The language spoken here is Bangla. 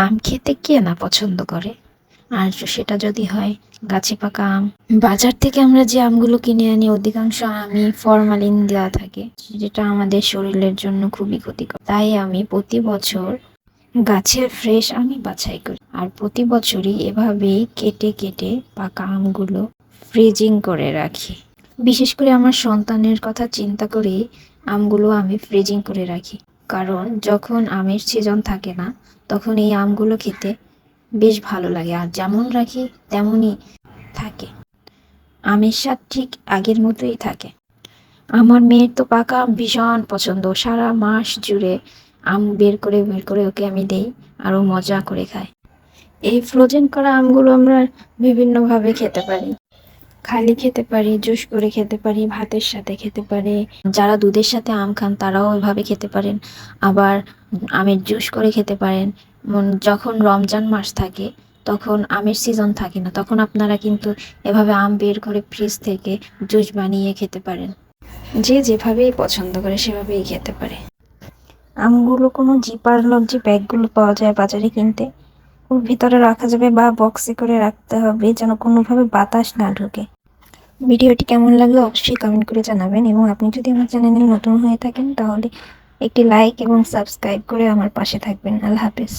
আম খেতে কে না পছন্দ করে। আর সেটা যদি হয় গাছে পাকা আম। বাজার থেকে আমরা যে আমগুলো কিনে আনি অধিকাংশ আমই ফরমালিন দেওয়া থাকে, যেটা আমাদের শরীরের জন্য খুবই ক্ষতিকর। তাই আমি প্রতি বছর গাছের ফ্রেশ আমি বাছাই করি, আর প্রতি বছরই এভাবেই কেটে কেটে পাকা আমগুলো ফ্রিজিং করে রাখি। বিশেষ করে আমার সন্তানের কথা চিন্তা করেই আমগুলো আমি ফ্রিজিং করে রাখি, কারণ যখন আমের সিজন থাকে না তখন এই আমগুলো খেতে বেশ ভালো লাগে, আর যেমন রাখি তেমনই থাকে। আমের স্বাদ ঠিক আগের মতোই থাকে। আমার মেয়ের তো পাকা আম ভীষণ পছন্দ, সারা মাস জুড়ে আম বের করে বের করে ওকে আমি দেই, আরও মজা করে খায়। এই ফ্রোজেন করা আমগুলো আমরা বিভিন্নভাবে খেতে পারি। খালি খেতে পারি, জুস করে খেতে পারি, ভাতের সাথে খেতে পারি। যারা দুধের সাথে আম খান তারাও এভাবে খেতে পারেন, আবার আমের জুস করে খেতে পারেন। যখন রমজান মাস থাকে তখন আমের সিজন থাকে না, তখন আপনারা কিন্তু এভাবে আম বের করে ফ্রিজ থেকে জুস বানিয়ে খেতে পারেন। যে যেভাবেই পছন্দ করে সেভাবেই খেতে পারে। আমগুলো কোনো জিপার লক যে ব্যাগগুলো পাওয়া যায় বাজারে কিনতে, ওর ভিতরে রাখা যাবে বা বক্সে করে রাখতে হবে যেন কোনোভাবে বাতাস না ঢোকে। ভিডিওটি কেমন লাগলো অবশ্যই কমেন্ট করে জানাবেন, এবং আপনি যদি আমার চ্যানেলে নতুন হয়ে থাকেন তাহলে একটি লাইক এবং সাবস্ক্রাইব করে আমার পাশে থাকবেন। আল্লাহ হাফেজ।